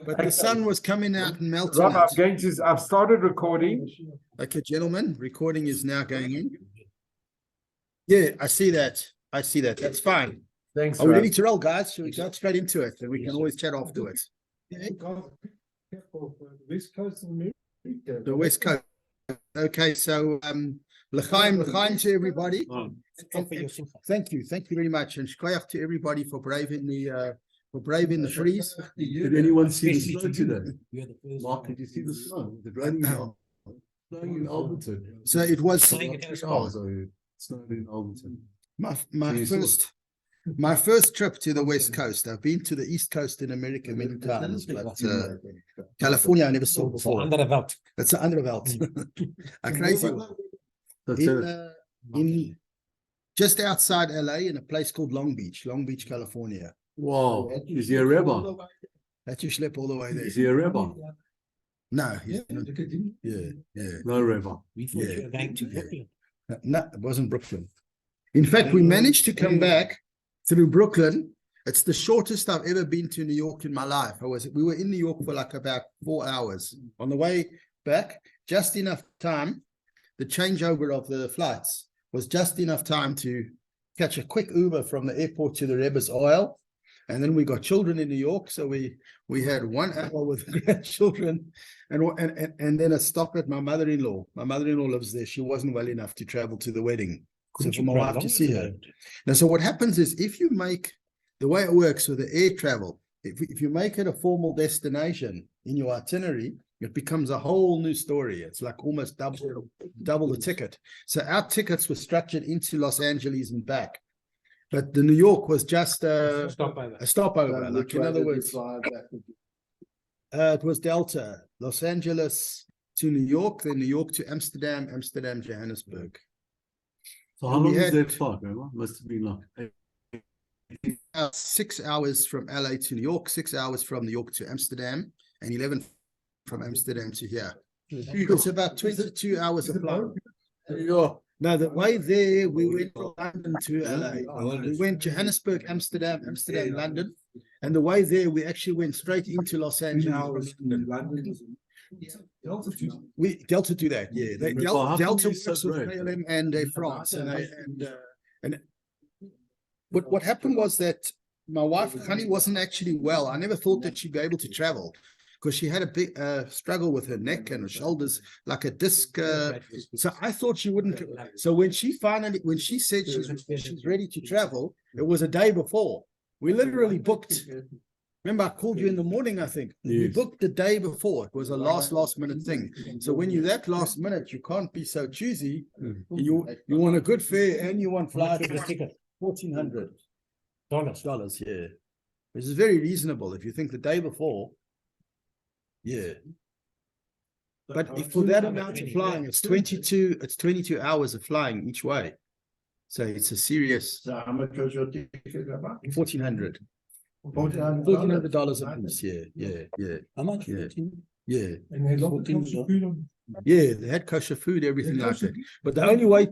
But the sun was coming out and melting Rob, it. I've started recording. Okay, gentlemen, recording is now going in. Yeah, I see that. I see that. That's fine. Thanks, Are we Rob. ready to roll, guys? Should we go straight into it? And we can always chat afterwards. West Coast of America. The West Coast. Okay, so l'chaim to everybody. Thank you very much, and shkoyach to everybody for braving the freeze. Did anyone see the snow today? Mark, did you see the snow? The raining now. Snowing in Alberton. So it was Snowed in Alberton. my first trip to the West Coast. I've been to the East Coast in America many times, but California I never saw before. It's an underwelt. A crazy one. In just outside LA in a place called Long Beach, California. Wow, is he a rabbi? That you schlep all the way there. Is he a rabbi? No, he's not. Yeah. No rabbi. We thought you were going to Brooklyn. No, it wasn't Brooklyn. In fact, we managed to come back through Brooklyn. It's the shortest I've ever been to New York in my life. We were in New York for like about 4 hours. On the way back, just enough time. The changeover of the flights was just enough time to catch a quick Uber from the airport to the Rebbe's Oil. And then we got children in New York. So we had 1 hour with the grandchildren and then a stop at my mother-in-law. My mother-in-law lives there. She wasn't well enough to travel to the wedding. So for my wife to see her. Now, so what happens is if you make, the way it works with the air travel, if you make it a formal destination in your itinerary, it becomes a whole new story. It's like almost double the ticket. So our tickets were structured into Los Angeles and back. But the New York was just a stopover. Like in other words, it was Delta, Los Angeles to New York, then New York to Amsterdam, Johannesburg. So how long is that flight, Rabbi? Must have been like 6 hours from LA to New York, 6 hours from New York to Amsterdam, and 11 from Amsterdam to here. It's about 22 hours of flight. Now, the way there, we went from London to LA. We went Johannesburg, Amsterdam, London. And the way there, we actually went straight into Los Angeles. Delta do that, yeah. Delta works with KLM and France. But what happened was that my wife, Honey, wasn't actually well. I never thought that she'd be able to travel, because she had a big struggle with her neck and her shoulders, like a disc. So I thought she wouldn't. So when she said she's ready to travel, it was a day before. We literally booked. Remember, I called you in the morning, I think. Yes. We booked the day before. It was a last minute thing. So when you're that last minute, you can't be so choosy. You want a good fare and you want flight ticket. $1,400. Yeah. Which is very reasonable if you think the day before. Yeah. But if for that amount of flying, it's 22 hours of flying each way. So it's a serious. So how much was your ticket? $1,400. $1,400 a piece. Yeah. How much? Yeah. And they love kosher food on. Yeah, they had kosher food, everything like that. But the only way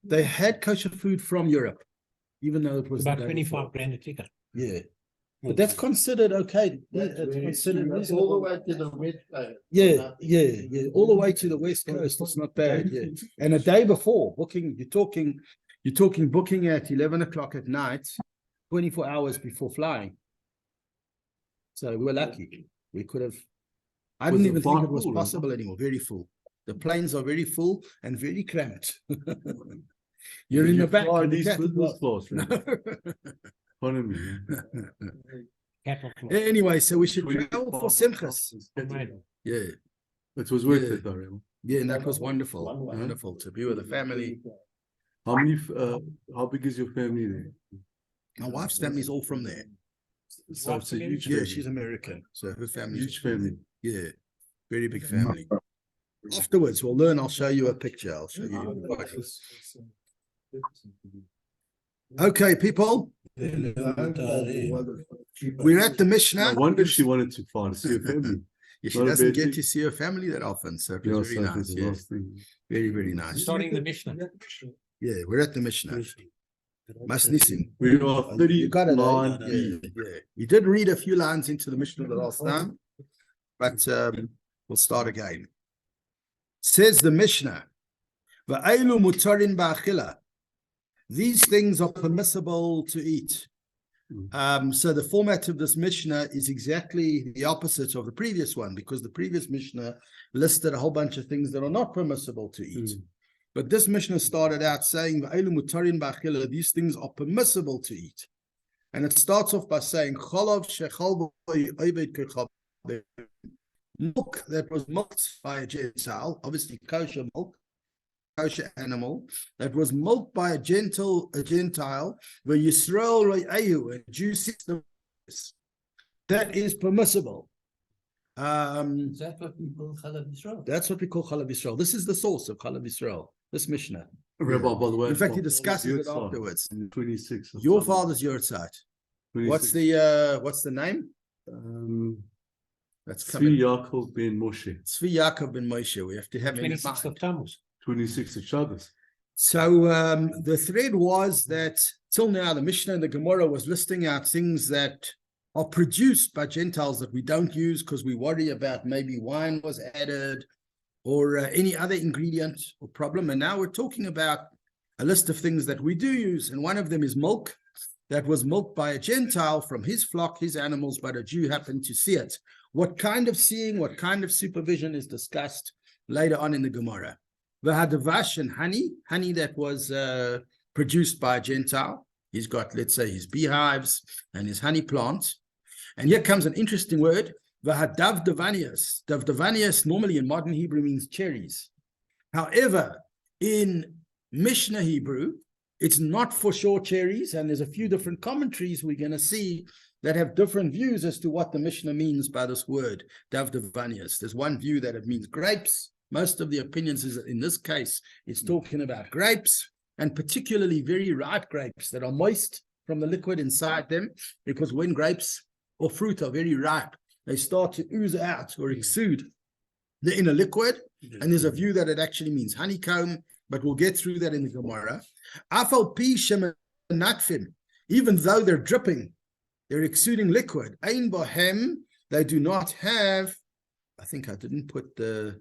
they had kosher food from Europe, even though it was about 25 grand a ticket. Yeah. But that's considered okay. It's considered all the way to the West Coast. Yeah. All the way to the West Coast. It's not bad. Yeah. And a day before booking, you're talking booking at 11 o'clock at night, 24 hours before flying. So we were lucky. We could have. I didn't even think it was possible anymore. Very full. The planes are very full and very cramped. You're in the back. These business class, Anyway, so we should travel for Simchas. Yeah. It was worth it, though. Yeah, and that was wonderful. Wonderful to be with the family. How big is your family there? My wife's family is all from there. So it's a huge family. She's American. So her family. Huge family. Yeah. Very big family. Afterwards, we'll learn. I'll show you a picture. I'll show you. Okay, people. We're at the Mishnah. I wonder if she wanted to fly to see her family. Yeah, she doesn't get to see her family that often, so it was very nice. Yeah. Very, very nice. Starting the Mishnah. Yeah, we're at the Mishnah. Masnisim. We are You got it, 39 eh? B. Yeah. You did read a few lines into the Mishnah the last time, but we'll start again. Says the Mishnah, "Va'elu mutarin ba'achila." These things are permissible to eat. So the format of this Mishnah is exactly the opposite of the previous one, because the previous Mishnah listed a whole bunch of things that are not permissible to eat. But this Mishnah started out saying, "Va'elu mutarin ba'achila," these things are permissible to eat. And it starts off by saying, "Cholav shechal b'oived kechab." Milk that was milked by a Gentile, obviously kosher milk, kosher animal, that was milked by a Gentile, where Yisrael Re'ayu, a Jew sees them. That is permissible. Is that what we call Chalab Yisrael? That's what we call Chalab Yisrael. This is the source of Chalab Yisrael, this Mishnah. Rabbi, by the way. In fact, he my discusses father's it yahrzeit, afterwards. 26. Your father's yahrzeit. 26. What's the name? That's Tzvi coming. Yaakov ben Moshe. Tzvi Yaakov ben Moshe. We have to have him in 26th mind. of Tammuz. 26 of Shabbos. So the thread was that till now the Mishnah and the Gemora was listing out things that are produced by Gentiles that we don't use because we worry about maybe wine was added or any other ingredient or problem. And now we're talking about a list of things that we do use. And one of them is milk that was milked by a Gentile from his flock, his animals, but a Jew happened to see it. What kind of seeing, what kind of supervision is discussed later on in the Gemara. V'hadavash and honey that was produced by a Gentile. He's got, let's say, his beehives and his honey plants. And here comes an interesting word, v'hadavdavanias. Davdavanias normally in modern Hebrew means cherries. However, in Mishnah Hebrew, it's not for sure cherries, and there's a few different commentaries we're going to see that have different views as to what the Mishnah means by this word, davdavanias. There's one view that it means grapes. Most of the opinions is that in this case, it's talking about grapes, and particularly very ripe grapes that are moist from the liquid inside them, because when grapes or fruit are very ripe, they start to ooze out or exude the inner liquid, and there's a view that it actually means honeycomb, but we'll get through that in the Gemara. Afal pi shemanatfim, even though they're dripping, they're exuding liquid. Ein bohem, they do not have, I think I didn't put the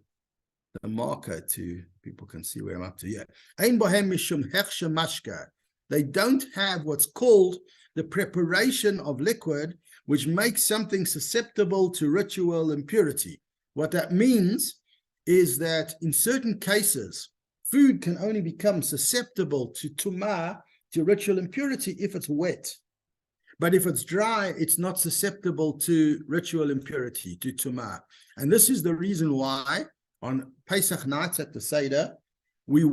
marker to, people can see where I'm up to. Yeah. Ein bohem mishum hechsha mashka. They don't have what's called the preparation of liquid, which makes something susceptible to ritual impurity. What that means is that in certain cases, food can only become susceptible to tumah, to ritual impurity, if it's wet. But if it's dry, it's not susceptible to ritual impurity, to tumah. And this is the reason why on Pesach nights at the Seder, we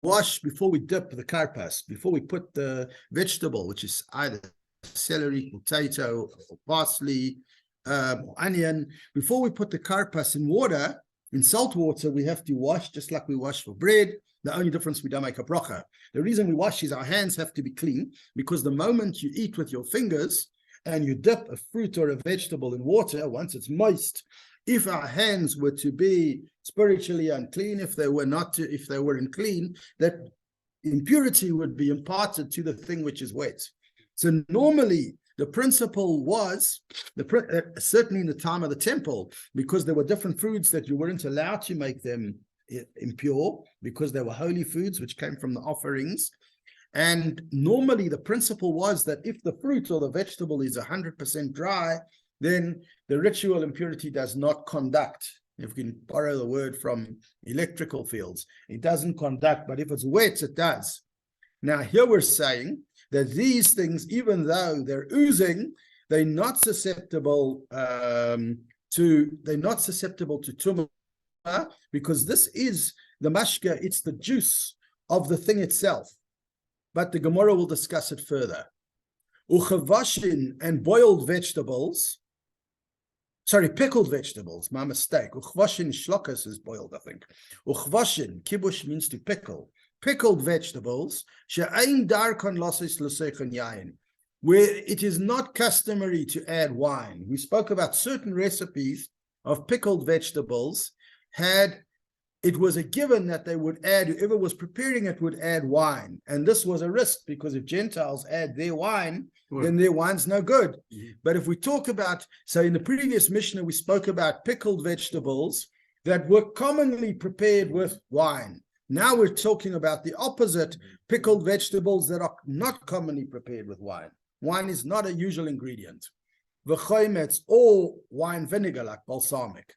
wash before we dip the karpas, before we put the vegetable, which is either celery, potato, or parsley, or onion. Before we put the karpas in water, in salt water, we have to wash just like we wash for bread. The only difference, we don't make a bracha. The reason we wash is our hands have to be clean, because the moment you eat with your fingers and you dip a fruit or a vegetable in water, once it's moist, if our hands were to be spiritually unclean, if they were not to, if they weren't clean, that impurity would be imparted to the thing which is wet. So normally the principle was, certainly in the time of the temple, because there were different foods that you weren't allowed to make them impure, because they were holy foods which came from the offerings. And normally the principle was that if the fruit or the vegetable is 100% dry, then the ritual impurity does not conduct. If we can borrow the word from electrical fields, it doesn't conduct, but if it's wet, it does. Now here we're saying that these things, even though they're oozing, they're not susceptible to tumah, because this is the mashka, it's the juice of the thing itself. But the Gemara will discuss it further. Uchavashin, and boiled vegetables, pickled vegetables, my mistake. Uchvashin shlokas is boiled, I think. Uchvashin, kibush means to pickle. Pickled vegetables, she'ain darkon losis l'seichen yayin, where it is not customary to add wine. We spoke about certain recipes of pickled vegetables had it was a given that they would add, whoever was preparing it would add wine. And this was a risk, because if Gentiles add their wine, then their wine's no good. But if we talk about, so in the previous Mishnah, we spoke about pickled vegetables that were commonly prepared with wine. Now we're talking about the opposite, pickled vegetables that are not commonly prepared with wine. Wine is not a usual ingredient. V'chometz, or wine vinegar, like balsamic.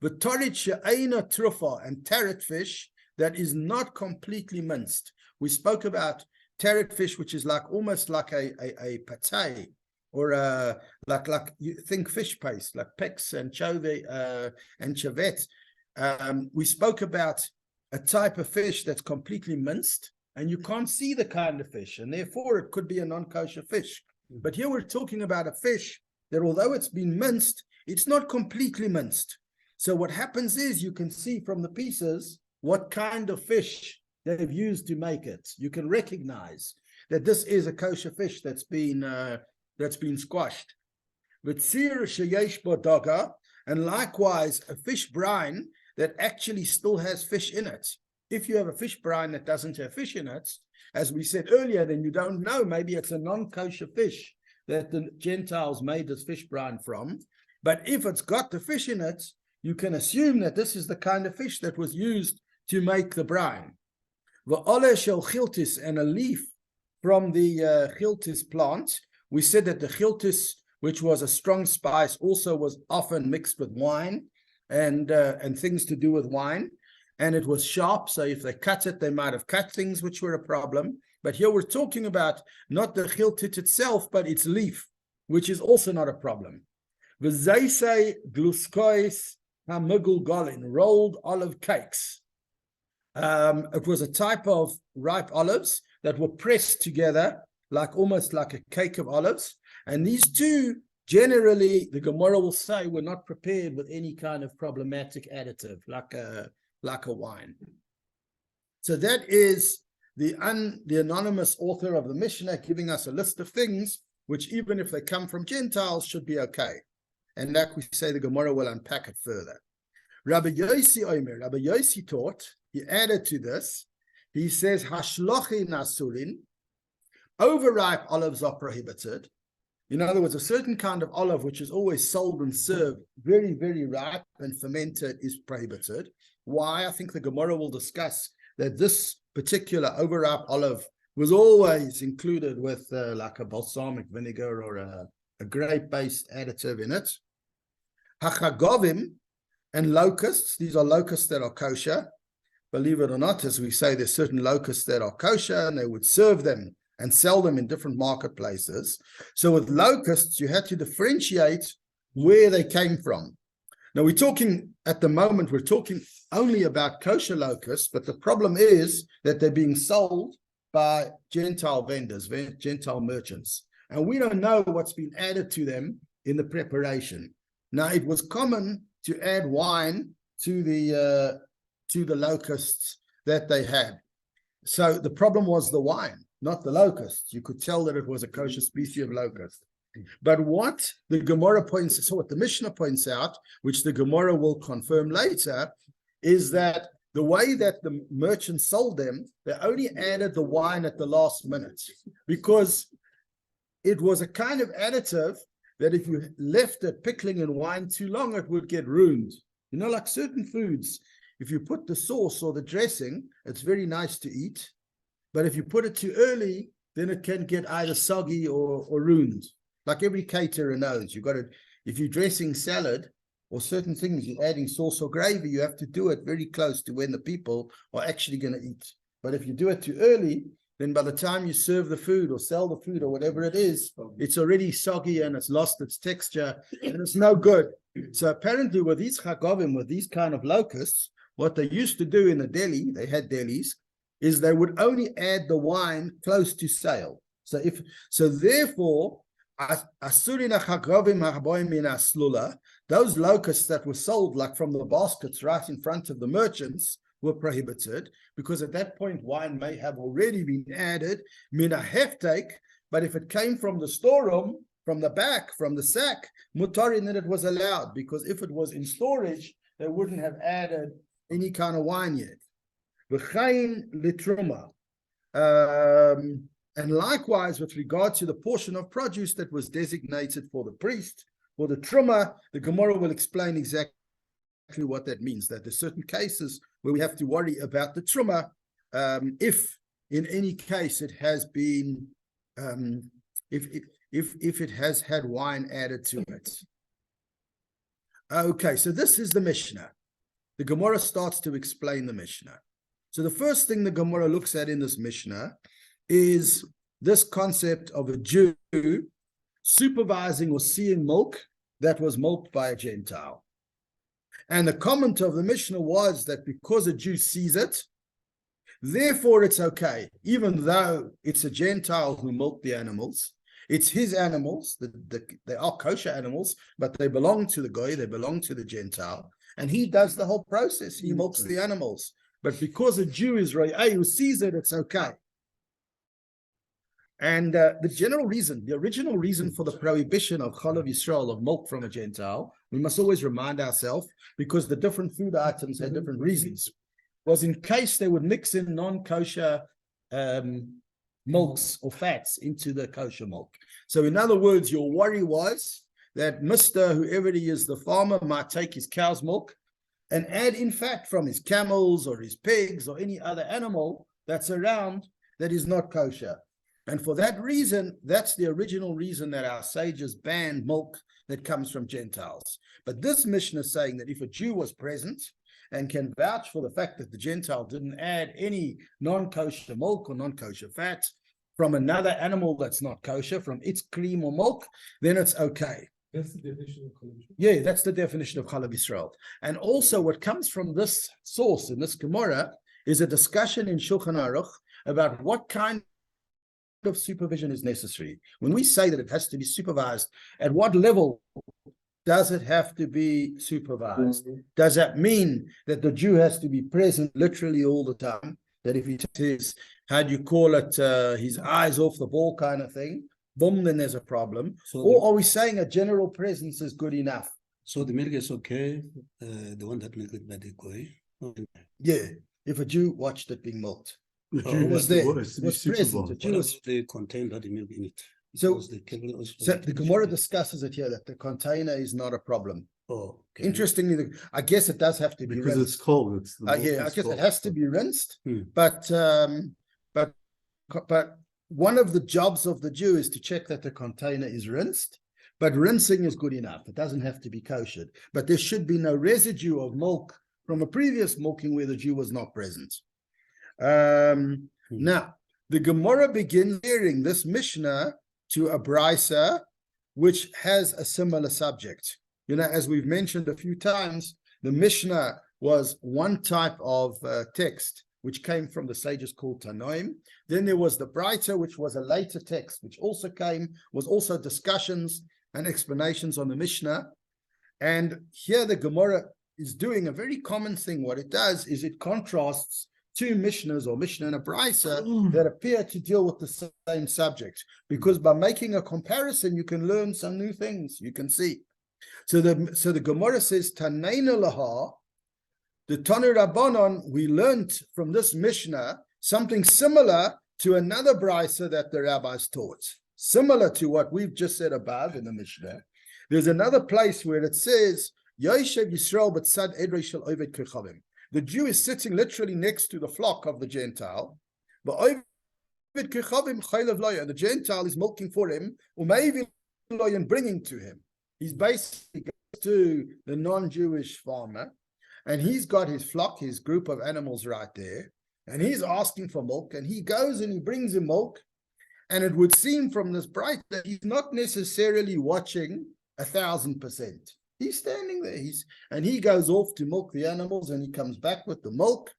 V'torit she'eina trufa, and tarit fish that is not completely minced. We spoke about tarit fish, which is like almost like a pate, or like you think fish paste, like pex and chove and chevet. We spoke about a type of fish that's completely minced, and you can't see the kind of fish, and therefore it could be a non-kosher fish. But here we're talking about a fish that, although it's been minced, it's not completely minced. So what happens is you can see from the pieces what kind of fish they've used to make it. You can recognize that this is a kosher fish that's been squashed. V'tzir sheyesh bo daga, and likewise a fish brine that actually still has fish in it. If you have a fish brine that doesn't have fish in it, as we said earlier, then you don't know, maybe it's a non-kosher fish that the Gentiles made this fish brine from. But if it's got the fish in it, you can assume that this is the kind of fish that was used to make the brine. V'oleh shel chiltis, and a leaf from the chiltis plant. We said that the chiltis, which was a strong spice, also was often mixed with wine and things to do with wine. And it was sharp, so if they cut it, they might have cut things which were a problem. But here we're talking about not the chiltit itself, but its leaf, which is also not a problem. V'zeisei gluskois hamugul golin, rolled olive cakes. It was a type of ripe olives that were pressed together, like almost like a cake of olives. And these two, generally, the Gemora will say, were not prepared with any kind of problematic additive, like a wine. So that is the anonymous author of the Mishnah giving us a list of things which, even if they come from Gentiles, should be okay. And like we say, the Gemara will unpack it further. Rabbi Yossi taught, he added to this, he says, Hashlochi nasurin, overripe olives are prohibited. In other words, a certain kind of olive which is always sold and served very, very ripe and fermented is prohibited. Why? I think the Gemara will discuss that this particular overripe olive was always included with like a balsamic vinegar or a grape-based additive in it. Hachagovim and locusts, these are locusts that are kosher. Believe it or not, as we say, there's certain locusts that are kosher, and they would serve them and sell them in different marketplaces. So with locusts, you had to differentiate where they came from. Now we're talking, at the moment, we're talking only about kosher locusts, but the problem is that they're being sold by Gentile vendors, Gentile merchants. And we don't know what's been added to them in the preparation. Now, it was common to add wine to the locusts that they had. So the problem was the wine, not the locusts. You could tell that it was a kosher species of locust. But what the Gemara points, so what the Mishnah points out, which the Gemara will confirm later, is that the way that the merchants sold them, they only added the wine at the last minute, because it was a kind of additive that if you left it pickling in wine too long, it would get ruined. You know, like certain foods, if you put the sauce or the dressing, it's very nice to eat. But if you put it too early, then it can get either soggy or ruined. Like every caterer knows, you got to, if you're dressing salad or certain things, you're adding sauce or gravy, you have to do it very close to when the people are actually going to eat. But if you do it too early, then by the time you serve the food or sell the food or whatever it is, it's already soggy and it's lost its texture and it's no good. So apparently with these chagovim, with these kind of locusts, what they used to do in the deli, they had delis, is they would only add the wine close to sale. So therefore, those locusts that were sold like from the baskets right in front of the merchants were prohibited, because at that point wine may have already been added, mina heftek, but if it came from the storeroom, from the back, from the sack, mutarin, then it was allowed, because if it was in storage, they wouldn't have added any kind of wine yet. V'chein litruma. And likewise, with regard to the portion of produce that was designated for the priest, for the truma, the Gemara will explain exactly what that means, that there's certain cases where we have to worry about the truma, if in any case it has been, if it has had wine added to it. Okay, so this is the Mishnah. The Gemara starts to explain the Mishnah. So the first thing the Gemara looks at in this Mishnah is this concept of a Jew supervising or seeing milk that was milked by a Gentile. And the comment of the Mishnah was that because a Jew sees it, therefore it's okay, even though it's a Gentile who milked the animals. It's his animals, they are kosher animals, but they belong to the Goy, they belong to the Gentile. And he does the whole process, he milks the animals. But because a Jew is Ra'ay who sees it, it's okay. And the general reason, the original reason for the prohibition of Chalav Yisrael, of milk from a Gentile, we must always remind ourselves, because the different food items had different reasons, was in case they would mix in non-kosher milks or fats into the kosher milk. So in other words, your worry was that Mr. whoever he is, the farmer, might take his cow's milk and add in fat from his camels or his pigs or any other animal that's around that is not kosher. And for that reason, that's the original reason that our sages banned milk that comes from Gentiles. But this Mishnah is saying that if a Jew was present and can vouch for the fact that the Gentile didn't add any non-kosher milk or non-kosher fat from another animal that's not kosher, from its cream or milk, then it's okay. That's the definition of Chalav Yisrael. Yeah, that's the definition of Chalav Yisrael. And also what comes from this source in this Gemora is a discussion in Shulchan Aruch about what kind of supervision is necessary. When we say that it has to be supervised, at what level does it have to be supervised? Does that mean that the Jew has to be present literally all the time? That if he takes his, how do you call it, his eyes off the ball kind of thing, boom, then there's a problem. So Or are we saying a general presence is good enough? so the milk is okay, the one that milked by the Goy. Yeah, if a Jew watched it being milked. The Oh, Jew was has to there, has to be was present, supervised. the Jew What was. about the container, the milk in it? So- Because the kettle also- So the Gemara discusses it here, that the container is not a problem. Oh, okay. Interestingly, I guess it does have to be Because rinsed. it's cold. It's the milk Yeah, I is guess it cold. has to be rinsed, Hmm. but one of the jobs of the Jew is to check that the container is rinsed, but rinsing is good enough. It doesn't have to be koshered, but there should be no residue of milk from a previous milking where the Jew was not present. Now, the Gemara begins hearing this Mishnah to a brisa, which has a similar subject. You know, as we've mentioned a few times, the Mishnah was one type of text which came from the sages called Tanoim. Then there was the Brita, which was a later text, which also was also discussions and explanations on the Mishnah. And here the Gemara is doing a very common thing. What it does is it contrasts two Mishnahs or Mishnah and a Brisa that appear to deal with the same subject. Because by making a comparison, you can learn some new things. You can see. So the Gemara says, Taneina laha, the Tanu Rabbanon, we learned from this Mishnah something similar to another brisa that the rabbis taught, similar to what we've just said above in the Mishnah. There's another place where it says, Yoshev Yisrael b'tzad edrei shel oved kechavim. The Jew is sitting literally next to the flock of the Gentile, but oved kechavim chaylev loya, the Gentile is milking for him, umayvin loya, and bringing to him. He's basically goes to the non-Jewish farmer, and he's got his flock, his group of animals right there, and he's asking for milk, and he goes and he brings him milk, and it would seem from this bright that he's not necessarily watching 1,000%. He's standing there, and he goes off to milk the animals, and he comes back with the milk,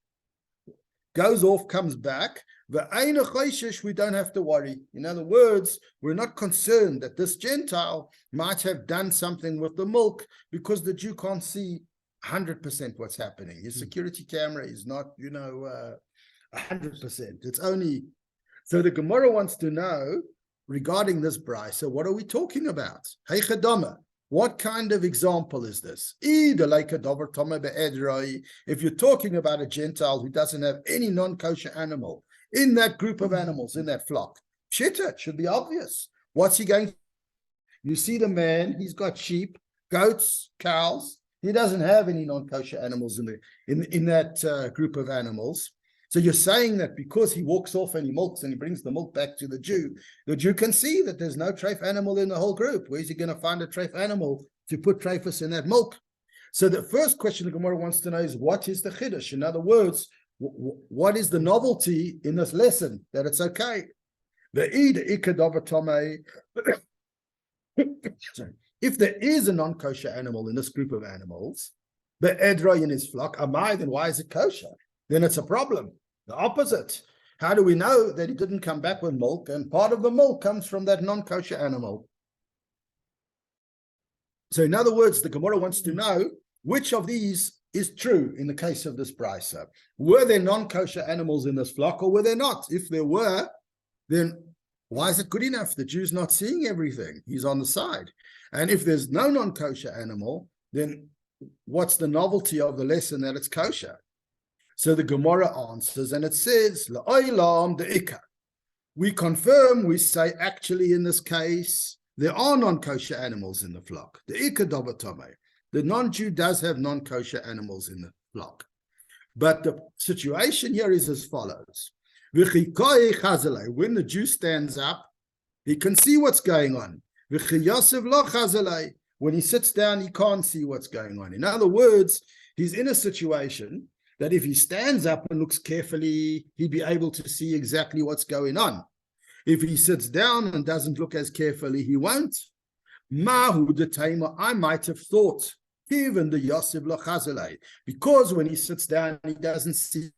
goes off, comes back. We don't have to worry. In other words, we're not concerned that this Gentile might have done something with the milk, because the Jew can't see 100% what's happening. His security camera is not, 100%. It's only, so the Gemara wants to know regarding this brisa, what are we talking about? Hey Chadama, What kind of example is this? If you're talking about a Gentile who doesn't have any non-kosher animal in that group of animals, in that flock, Pshita, it should be obvious. What's he going to? You see the man, he's got sheep, goats, cows. He doesn't have any non-kosher animals in that group of animals. So you're saying that because he walks off and he milks and he brings the milk back to the Jew can see that there's no treif animal in the whole group. Where's he going to find a treif animal to put treifus in that milk? So the first question the Gemora wants to know is, what is the chiddush? In other words, what is the novelty in this lesson that it's okay? If there is a non-kosher animal in this group of animals, the edroi in his flock, amai, then why is it kosher? Then it's a problem. The opposite. How do we know that he didn't come back with milk? And part of the milk comes from that non-kosher animal. So in other words, the Gemora wants to know which of these is true in the case of this brisa. Were there non-kosher animals in this flock or were there not? If there were, then why is it good enough? The Jew's not seeing everything. He's on the side. And if there's no non-kosher animal, then what's the novelty of the lesson that it's kosher? So the Gemara answers, and it says, La'olam de'ika. We confirm, we say, actually, in this case, there are non-kosher animals in the flock. De'ika davatame. The non-Jew does have non-kosher animals in the flock. But the situation here is as follows. When the Jew stands up, he can see what's going on. When he sits down, he can't see what's going on. In other words, he's in a situation that if he stands up and looks carefully, he'd be able to see exactly what's going on. If he sits down and doesn't look as carefully, he won't. Mahu the tamer, I might have thought, even the Yosef Lachazalei, because when he sits down, he doesn't see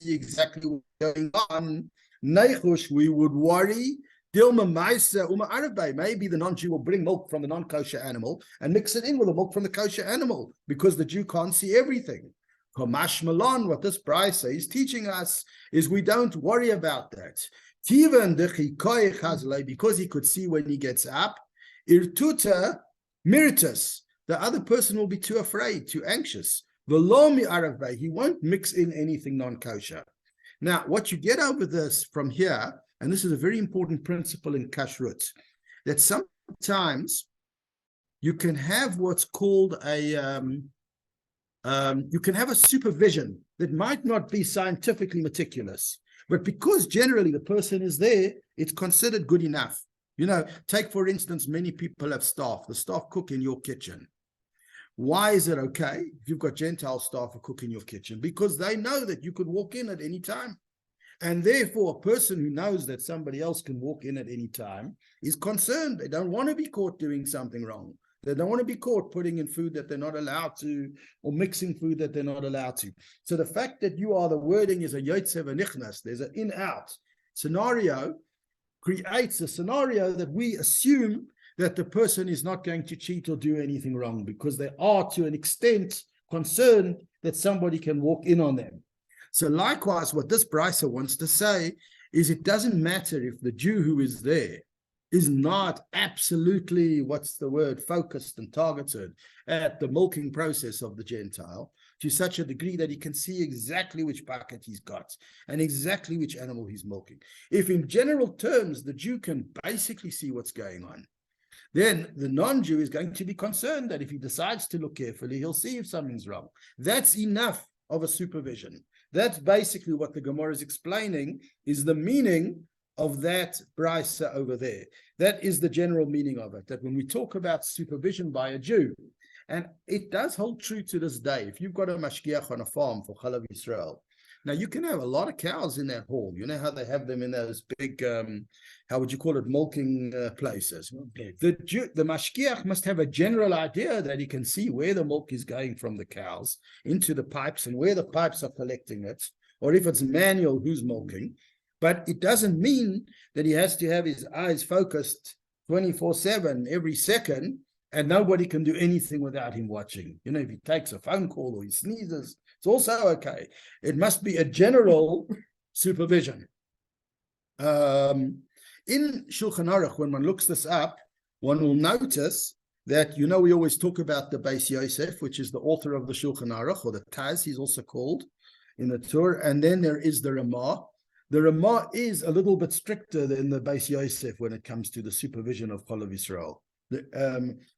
exactly what's going on. Neichush, we would worry. Maybe the non-Jew will bring milk from the non-kosher animal and mix it in with the milk from the kosher animal because the Jew can't see everything. Kamash Malon, what this brisa is teaching us is we don't worry about that. Because he could see when he gets up, irtuta miritus, the other person will be too afraid, too anxious. Velomi arave, he won't mix in anything non-kosher. Now, what you get over this from here, and this is a very important principle in kashrut, that sometimes you can have what's called you can have a supervision that might not be scientifically meticulous, but because generally the person is there, it's considered good enough. You know, take for instance, many people have staff. The staff cook in your kitchen. Why is it okay if you've got Gentile staff who cook in your kitchen? Because they know that you could walk in at any time. And therefore, a person who knows that somebody else can walk in at any time is concerned. They don't want to be caught doing something wrong. They don't want to be caught putting in food that they're not allowed to, or mixing food that they're not allowed to. So the fact that you are, the wording is a yotze v'nichnas, there's an in-out scenario, creates a scenario that we assume that the person is not going to cheat or do anything wrong because they are, to an extent, concerned that somebody can walk in on them. So likewise, what this brisa wants to say is it doesn't matter if the Jew who is there is not absolutely, focused and targeted at the milking process of the Gentile to such a degree that he can see exactly which bucket he's got and exactly which animal he's milking. If in general terms, the Jew can basically see what's going on, then the non-Jew is going to be concerned that if he decides to look carefully, he'll see if something's wrong. That's enough of a supervision. That's basically what the Gemora is explaining, is the meaning of that brisa over there. That is the general meaning of it, that when we talk about supervision by a Jew, and it does hold true to this day, if you've got a mashgiach on a farm for Chalav Yisrael, now you can have a lot of cows in that hall. You know how they have them in those big, how would you call it, milking places. The mashgiach must have a general idea that he can see where the milk is going from the cows into the pipes and where the pipes are collecting it, or if it's manual, who's milking. But it doesn't mean that he has to have his eyes focused 24/7 every second, and nobody can do anything without him watching. You know, if he takes a phone call or he sneezes, it's also okay. It must be a general supervision. In Shulchan Aruch, when one looks this up, one will notice that, we always talk about the Beis Yosef, which is the author of the Shulchan Aruch, or the Taz, he's also called in the Torah. And then there is the Ramah. The Ramah is a little bit stricter than the Beis Yosef when it comes to the supervision of Cholav Yisrael.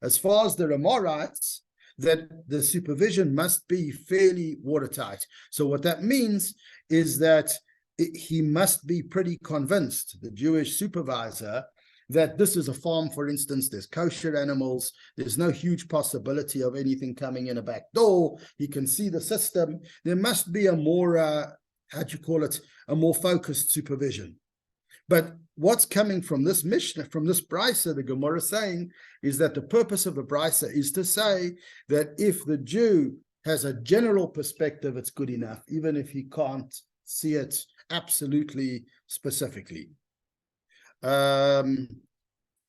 As far as the Ramah writes, that the supervision must be fairly watertight. So what that means is that he must be pretty convinced, the Jewish supervisor, that this is a farm, for instance, there's kosher animals, there's no huge possibility of anything coming in a back door, he can see the system. There must be a more, a more focused supervision. But what's coming from this Mishnah, from this Brisa, the Gemora is saying, is that the purpose of the Brisa is to say that if the Jew has a general perspective, it's good enough, even if he can't see it absolutely specifically. Then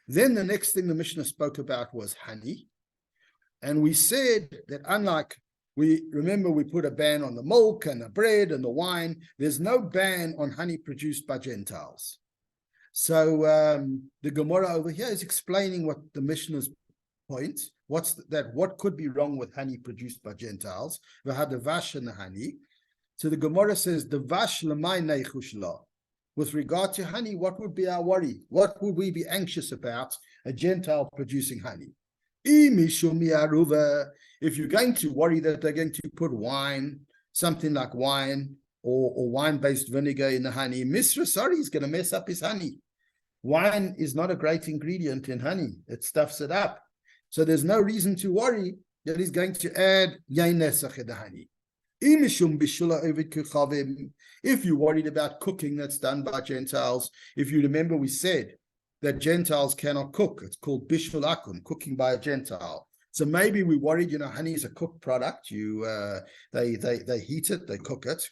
the next thing the Mishnah spoke about was honey. And we said that unlike, we put a ban on the milk and the bread and the wine, there's no ban on honey produced by Gentiles. So the Gemora over here is explaining what the Mishnah's point, what could be wrong with honey produced by Gentiles, the vash and the honey. So the Gemora says, the vash l'may neichush lo. With regard to honey, what would be our worry? What would we be anxious about a Gentile producing honey? If you're going to worry that they're going to put wine, something like wine or wine-based vinegar in the honey, Mr. Sorry, he's going to mess up his honey. Wine is not a great ingredient in honey. It stuffs it up. So there's no reason to worry that he's going to add yain nesach in the honey. If you're worried about cooking that's done by Gentiles, if you remember, we said that Gentiles cannot cook. It's called bishul akum, cooking by a Gentile. So maybe we're worried, honey is a cooked product. They heat it, they cook it.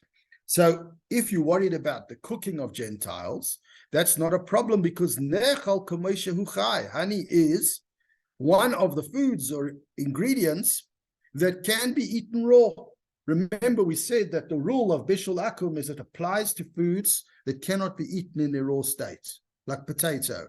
So if you're worried about the cooking of Gentiles, that's not a problem, because honey is one of the foods or ingredients that can be eaten raw. Remember, we said that the rule of bishul akum is it applies to foods that cannot be eaten in their raw state, like potato.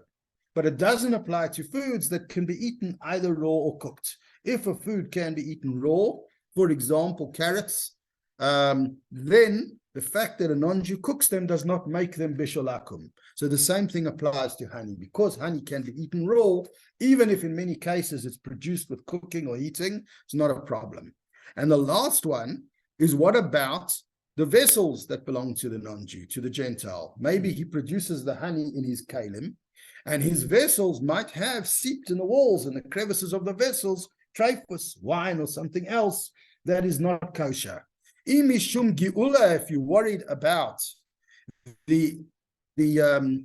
But it doesn't apply to foods that can be eaten either raw or cooked. If a food can be eaten raw, for example, carrots, then the fact that a non-Jew cooks them does not make them bishul akum. So the same thing applies to honey. Because honey can be eaten raw, even if in many cases it's produced with cooking or heating, it's not a problem. And the last one is, what about the vessels that belong to the non-Jew, to the Gentile? Maybe he produces the honey in his kalim, and his vessels might have seeped in the walls and the crevices of the vessels, treifus, wine or something else that is not kosher. If you're worried about the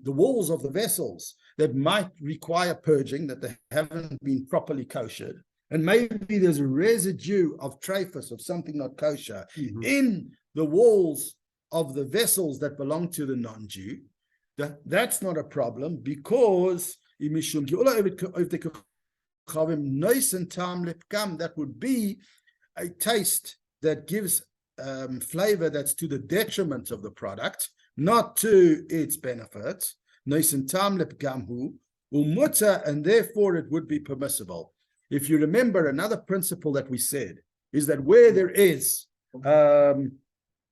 walls of the vessels that might require purging, that they haven't been properly koshered, and maybe there's a residue of treifus, of something not kosher, in the walls of the vessels that belong to the non-Jew, that's not a problem, because that would be a taste that gives flavor that's to the detriment of the product, not to its benefit, and therefore it would be permissible. If you remember, another principle that we said is that where there is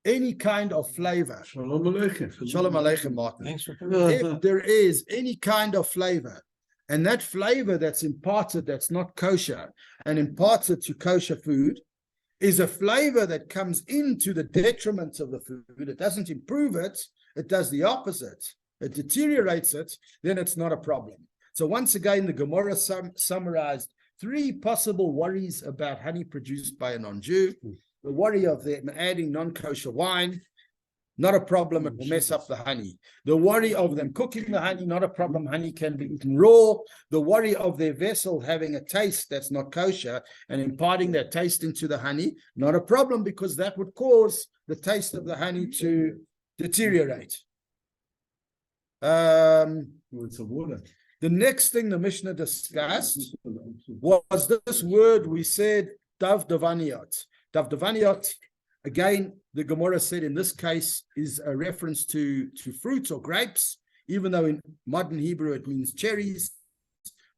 any kind of flavor, Shalom Aleichem. Shalom Aleichem, Martin. Thanks for If there is any kind of flavor, and that flavor that's imparted, that's not kosher, and imparted to kosher food, is a flavor that comes into the detriment of the food, it doesn't improve it, it does the opposite, it deteriorates it, then it's not a problem. So once again, the Gemora summarized 3 possible worries about honey produced by a non-Jew. The worry of them adding non-kosher wine, not a problem, it will mess up the honey. The worry of them cooking the honey, not a problem, honey can be eaten raw. The worry of their vessel having a taste that's not kosher and imparting that taste into the honey, not a problem, because that would cause the taste of the honey to deteriorate. It's a water. The next thing the Mishnah discussed was this word we said, davdavaniot. Davdavaniot, again, the Gemora said in this case is a reference to fruits or grapes, even though in modern Hebrew it means cherries.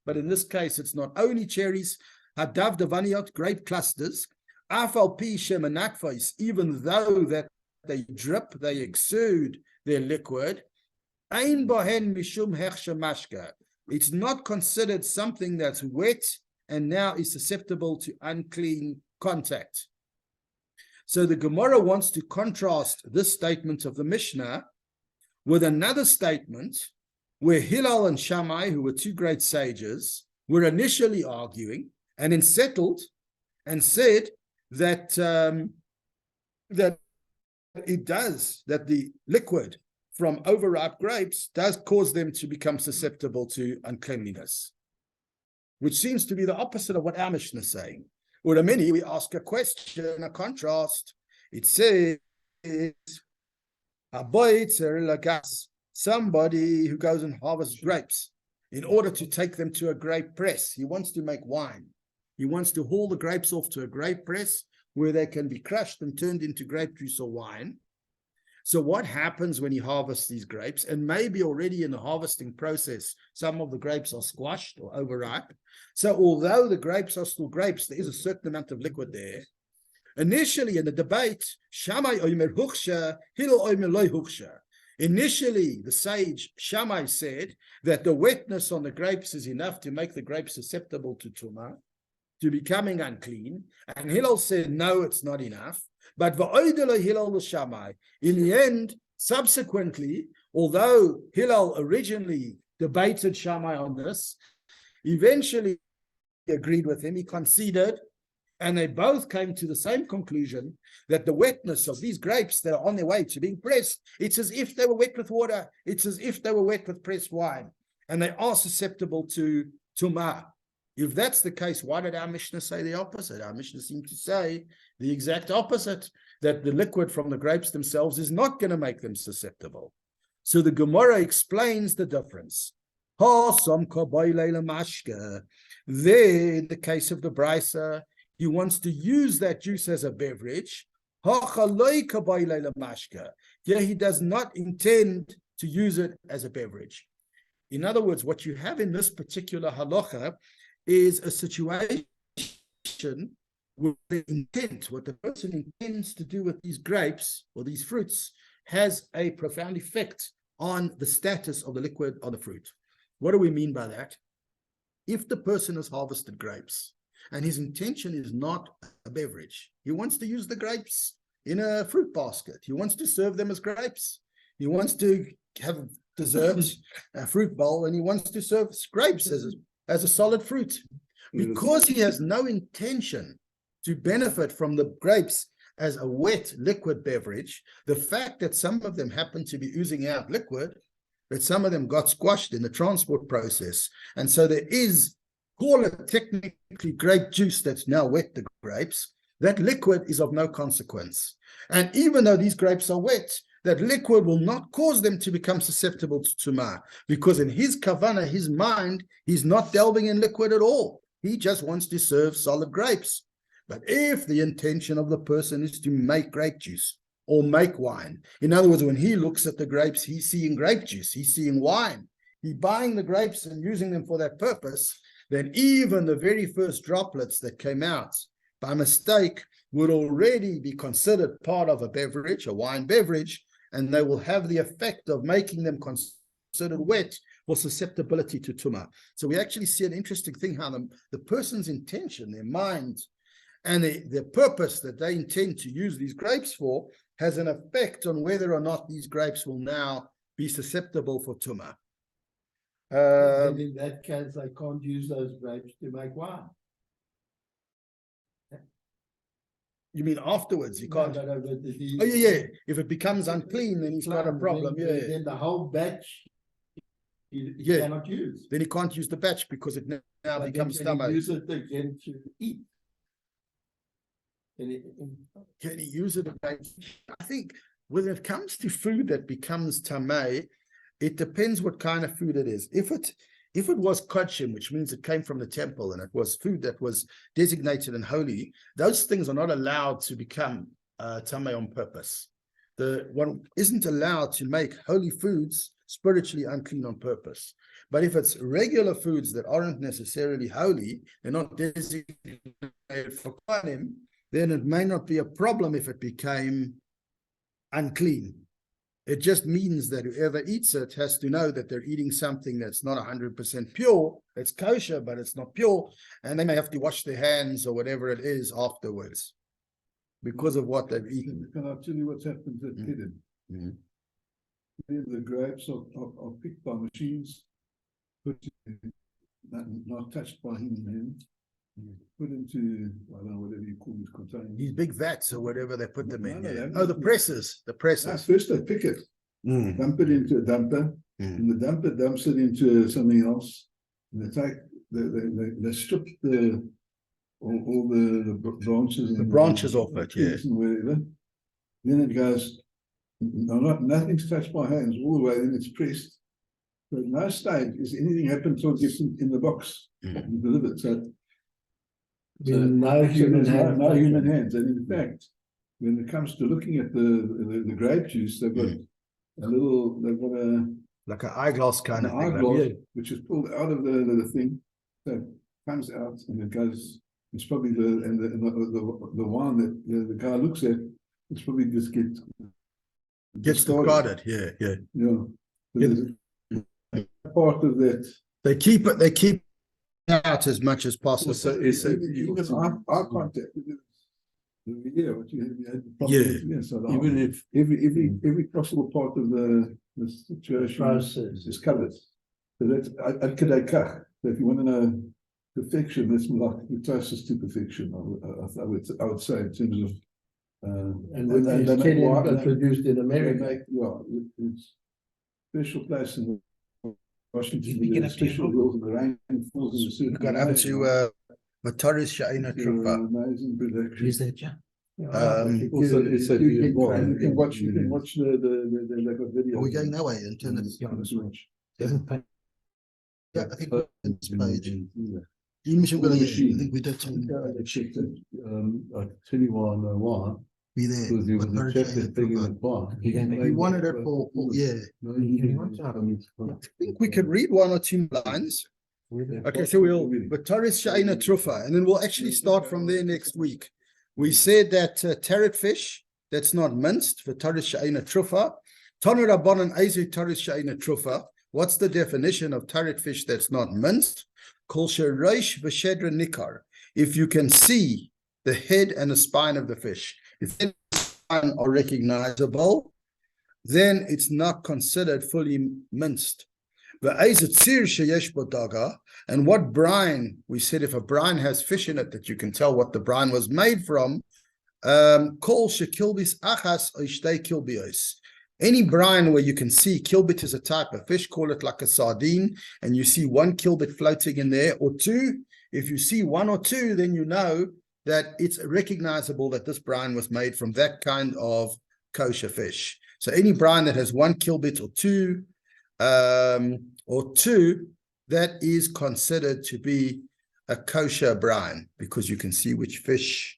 but in this case, it's not only cherries, hadav davaniot, grape clusters, afal pi shemanakfos, even though that they drip, they exude their liquid, ein bohen mishum hechsha mashka. It's not considered something that's wet and now is susceptible to unclean contact. So the Gemora wants to contrast this statement of the Mishnah with another statement where Hillel and Shammai, who were two great sages, were initially arguing and then settled and said that that the liquid from overripe grapes does cause them to become susceptible to uncleanliness, which seems to be the opposite of what our Mishnah is saying. Or many, we ask a question, a contrast. It says, somebody who goes and harvests grapes in order to take them to a grape press. He wants to make wine. He wants to haul the grapes off to a grape press where they can be crushed and turned into grape juice or wine. So what happens when he harvests these grapes? And maybe already in the harvesting process, some of the grapes are squashed or overripe. So although the grapes are still grapes, there is a certain amount of liquid there. Initially in the debate, Shammai omer huksha, Hillel omer loy huksha. Initially, the sage Shammai said that the wetness on the grapes is enough to make the grapes susceptible to tumah, to becoming unclean. And Hillel said, no, it's not enough. But va'oidele Hillel Shammai. In the end, subsequently, although Hillel originally debated Shammai on this, eventually agreed with him, he conceded, and they both came to the same conclusion that the wetness of these grapes that are on their way to being pressed, it's as if they were wet with water, it's as if they were wet with pressed wine, and they are susceptible to tumah. If that's the case, why did our Mishnah say the opposite? Our Mishnah seemed to say the exact opposite, that the liquid from the grapes themselves is not going to make them susceptible. So the Gemora explains the difference. There, in the case of the Brisa, he wants to use that juice as a beverage. Here he does not intend to use it as a beverage. In other words, what you have in this particular halacha is a situation where the intent, what the person intends to do with these grapes or these fruits, has a profound effect on the status of the liquid or the fruit. What do we mean by that? If the person has harvested grapes and his intention is not a beverage, he wants to use the grapes in a fruit basket, he wants to serve them as grapes, he wants to have desserts, a fruit bowl, and he wants to serve grapes as a solid fruit. Because he has no intention to benefit from the grapes as a wet liquid beverage, the fact that some of them happen to be oozing out liquid, that some of them got squashed in the transport process, and so there is, call it technically grape juice that's now wet the grapes, that liquid is of no consequence. And even though these grapes are wet, that liquid will not cause them to become susceptible to tumah, because in his kavanah, his mind, he's not delving in liquid at all. He just wants to serve solid grapes. But if the intention of the person is to make grape juice or make wine, in other words, when he looks at the grapes, he's seeing grape juice, he's seeing wine, he's buying the grapes and using them for that purpose, then even the very first droplets that came out by mistake would already be considered part of a beverage, a wine beverage, and they will have the effect of making them considered wet for susceptibility to tumah. So we actually see an interesting thing, how the person's intention, their mind, and the purpose that they intend to use these grapes for has an effect on whether or not these grapes will now be susceptible for tumah. And in that case, they can't use those grapes to make wine. You mean afterwards? You can't. No, but Oh yeah. If it becomes unclean, then he's got a problem. Then the whole batch he cannot use. Then he can't use the batch because it now becomes stomach. Use it again to eat. Can he use it again? I think when it comes to food that becomes tamei, it depends what kind of food it is. If it was kodshim, which means it came from the temple and it was food that was designated and holy, those things are not allowed to become tamei on purpose. One isn't allowed to make holy foods spiritually unclean on purpose. But if it's regular foods that aren't necessarily holy, they're not designated for kohanim, then it may not be a problem if it became unclean. It just means that whoever eats it has to know that they're eating something that's not 100% pure. It's kosher, but it's not pure. And they may have to wash their hands or whatever it is afterwards because of what they've eaten. Can I tell you what's happened at Eden? The grapes are picked by machines, not touched by human hands, put into, I don't know, whatever you call these containers. These big vats or whatever they put them in. No, Yeah. no, Oh, the presses. The presses. First they pick it, dump it into a dumper, and the dumper dumps it into something else. And they take, they strip all the branches. The branches off it, yeah. And whatever. Then it goes, nothing's touched by hands all the way, then it's pressed. But at no stage is anything happen until it gets in the box and delivered. So No human hand. no human hands. And in fact, when it comes to looking at the grape juice, they've got they've got a Like an eyeglass kind of thing. eyeglass, Like, yeah. which is pulled out of the thing, so it comes out and it goes. It's probably the wine that the guy looks at. It's probably just Gets discarded. discarded. Yeah, yeah. Yeah. Yeah. There's a part of that. They keep it out as much as possible. Even eye contact. Yeah, what you had the problem with, yeah. So Even if every possible part of the situation Process. is covered. So that's ad kedei kach. So if you want to know perfection, that's like the closest to perfection. I would say in terms of. And when they these make kidding wine- got produced in they America. make, it's special place in Washington. You can There's have to special look. rules and the rain falls in a certain We've gone over way. to Mataris Sha'ina It's Trufa. amazing production. Use that, yeah. Also, it's a you Gemora. can watch the video. Are we going that way and turn it? Yeah, let's watch. Yeah, I think we're on this page. Yeah. I machine. think we did I checked it. I tell you why I know why. be there. Because there was a Mataris chap Sha'ina that thing in the Trufa. park. He wanted it for yeah. No, I think we could read one or two lines. Okay, so we'll Mataris Sha'ina Trufa, and then we'll actually start from there next week. We said that terret fish that's not minced for Mataris Sha'ina Trufa. Tanu Rabbanan Eizu Mataris Sha'ina Trufa. What's the definition of terret fish that's not minced? Kol shereish v'shedra nikar. If you can see the head and the spine of the fish, if the spine are recognizable, then it's not considered fully minced. And what brine, we said if a brine has fish in it that you can tell what the brine was made from, any brine where you can see kilbit is a type of fish, call it like a sardine, and you see one kilbit floating in there or two. If you see one or two, then you know that it's recognizable that this brine was made from that kind of kosher fish. So any brine that has one kilbit or two, that is considered to be a kosher brine because you can see which fish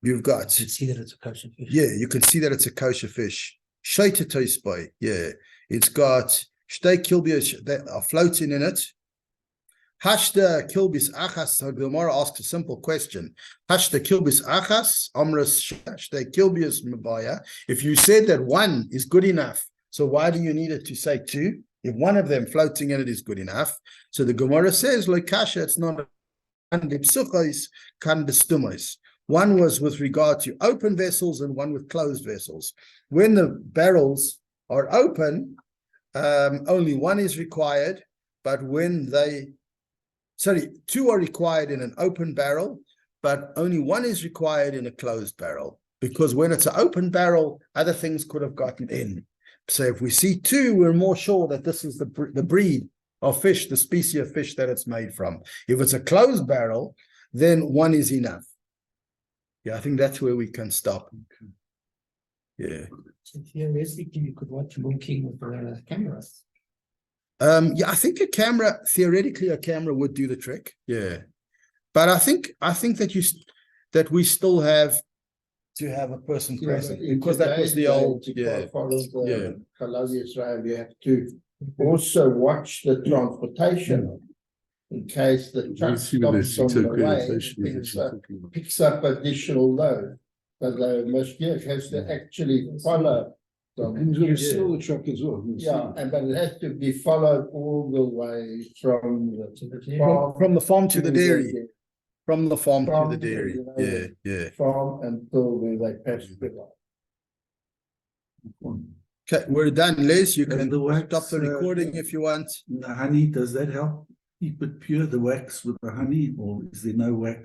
you've got. You can see that it's a kosher fish. Yeah, you can see that it's a kosher fish. Shaita toispai. Yeah, it's got shtei kilbias that are floating in it. Hashda kilbis achas. So Gemora asks a simple question. Hashda kilbis achas amras shtei kilbias mabaya. If you said that one is good enough, so why do you need it to say two? If one of them floating in it is good enough. So the Gemara says, like kasha, it's not one was with regard to open vessels and one with closed vessels. When the barrels are open, only one is required, but when two are required in an open barrel, but only one is required in a closed barrel. Because when it's an open barrel, other things could have gotten in. So if we see two, we're more sure that this is the breed of fish, the species of fish that it's made from. If it's a closed barrel, then one is enough. Yeah, I think that's where we can stop. Yeah. So theoretically, you could watch Moon King with a camera. Yeah, I think theoretically a camera would do the trick. Yeah. But I think that we still have to have a person present because that was the old, Follow the Halal Israel, you have to also watch the transportation in case the truck Let's see whether stops there's on the way accreditation and is talking about. picks up additional load. But the machine has to actually follow. And you've got to steal the truck as well. But it has to be followed all the way from the farm. From the farm to the dairy, dairy. from the farm to Farm the to dairy. the Yeah. Farm until where they pass the line. Okay, we're done, Les. You And can the wax, stop the recording if you want. The honey, does that help keep it pure, the wax with the honey, or is there no wax?